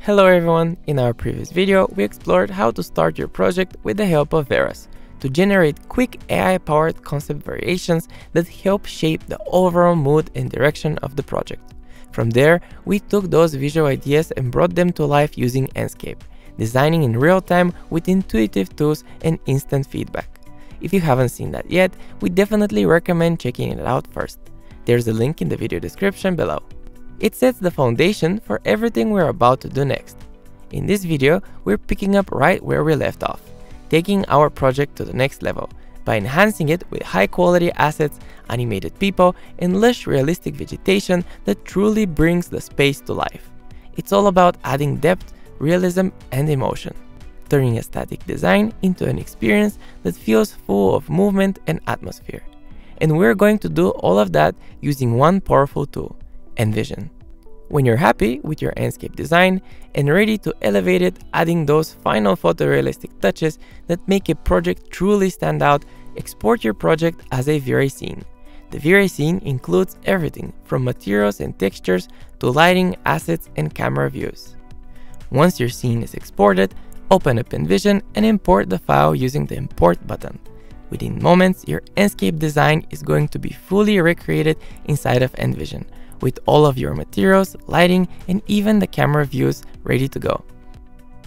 Hello everyone, in our previous video we explored how to start your project with the help of Veras to generate quick AI-powered concept variations that help shape the overall mood and direction of the project. From there, we took those visual ideas and brought them to life using Enscape, designing in real time with intuitive tools and instant feedback. If you haven't seen that yet, we definitely recommend checking it out first. There's a link in the video description below. It sets the foundation for everything we're about to do next. In this video, we're picking up right where we left off, taking our project to the next level by enhancing it with high-quality assets, animated people, and lush realistic vegetation that truly brings the space to life. It's all about adding depth, realism, and emotion, turning a static design into an experience that feels full of movement and atmosphere. And we're going to do all of that using one powerful tool, Envision. When you're happy with your Enscape design and ready to elevate it, adding those final photorealistic touches that make a project truly stand out, export your project as a Veras scene. The Veras scene includes everything from materials and textures to lighting, assets, and camera views. Once your scene is exported, open up Envision and import the file using the Import button. Within moments, your Enscape design is going to be fully recreated inside of Envision, with all of your materials, lighting, and even the camera views ready to go.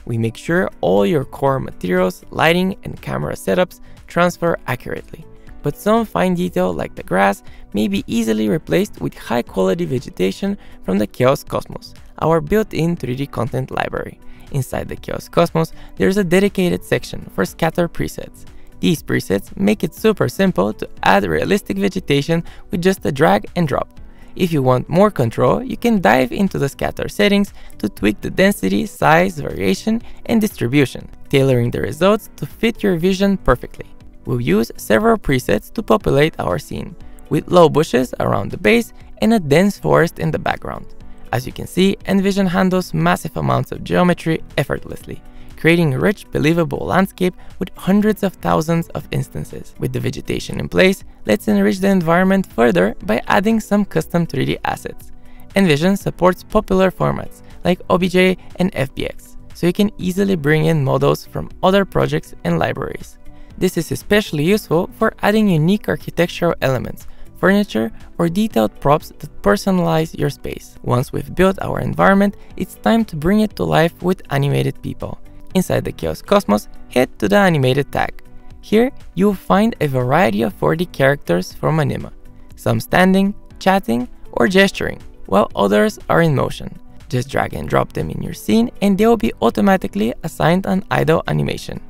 We make sure all your core materials, lighting, and camera setups transfer accurately, but some fine detail like the grass may be easily replaced with high-quality vegetation from the Chaos Cosmos, our built-in 3D content library. Inside the Chaos Cosmos, there's a dedicated section for scatter presets. These presets make it super simple to add realistic vegetation with just a drag and drop. If you want more control, you can dive into the scatter settings to tweak the density, size, variation, and distribution, tailoring the results to fit your vision perfectly. We'll use several presets to populate our scene, with low bushes around the base and a dense forest in the background. As you can see, Envision handles massive amounts of geometry effortlessly, creating a rich, believable landscape with hundreds of thousands of instances. With the vegetation in place, let's enrich the environment further by adding some custom 3D assets. Envision supports popular formats like OBJ and FBX, so you can easily bring in models from other projects and libraries. This is especially useful for adding unique architectural elements, furniture, or detailed props that personalize your space. Once we've built our environment, it's time to bring it to life with animated people. Inside the Chaos Cosmos, head to the Animated tab. Here, you'll find a variety of 4D characters from Anima, some standing, chatting, or gesturing, while others are in motion. Just drag and drop them in your scene and they will be automatically assigned an idle animation.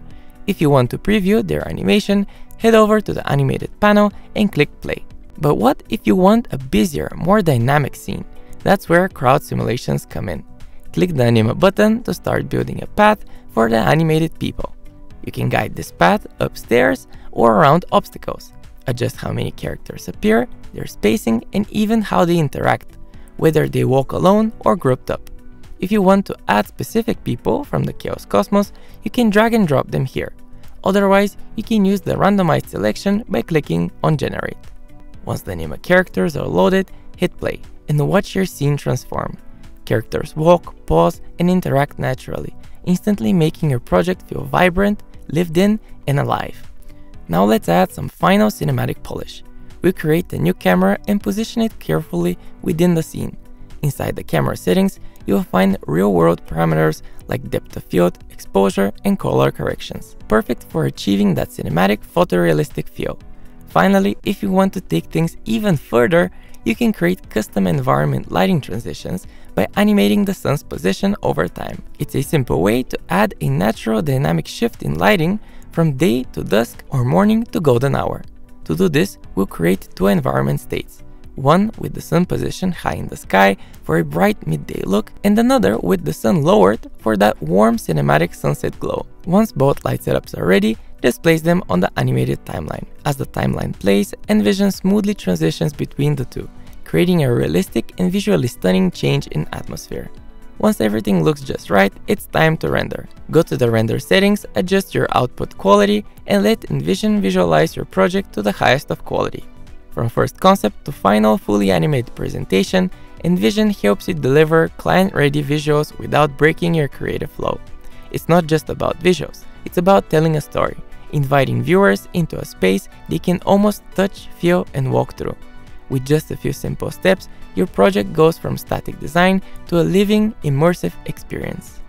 If you want to preview their animation, head over to the Animated panel and click Play. But what if you want a busier, more dynamic scene? That's where crowd simulations come in. Click the Anima button to start building a path for the animated people. You can guide this path upstairs or around obstacles, adjust how many characters appear, their spacing, and even how they interact, whether they walk alone or grouped up. If you want to add specific people from the Chaos Cosmos, you can drag and drop them here. Otherwise, you can use the randomized selection by clicking on Generate. Once the Anima characters are loaded, hit play and watch your scene transform. Characters walk, pause, and interact naturally, instantly making your project feel vibrant, lived in, and alive. Now let's add some final cinematic polish. We create a new camera and position it carefully within the scene. Inside the camera settings, you'll find real-world parameters like depth of field, exposure, and color corrections, perfect for achieving that cinematic photorealistic feel. Finally, if you want to take things even further, you can create custom environment lighting transitions by animating the sun's position over time. It's a simple way to add a natural dynamic shift in lighting from day to dusk or morning to golden hour. To do this, we'll create two environment states, one with the sun position high in the sky for a bright midday look, and another with the sun lowered for that warm cinematic sunset glow. Once both light setups are ready, just place them on the animated timeline. As the timeline plays, Envision smoothly transitions between the two, creating a realistic and visually stunning change in atmosphere. Once everything looks just right, it's time to render. Go to the render settings, adjust your output quality, and let Envision visualize your project to the highest of quality. From first concept to final fully animated presentation, Envision helps you deliver client-ready visuals without breaking your creative flow. It's not just about visuals, it's about telling a story, inviting viewers into a space they can almost touch, feel, and walk through. With just a few simple steps, your project goes from static design to a living, immersive experience.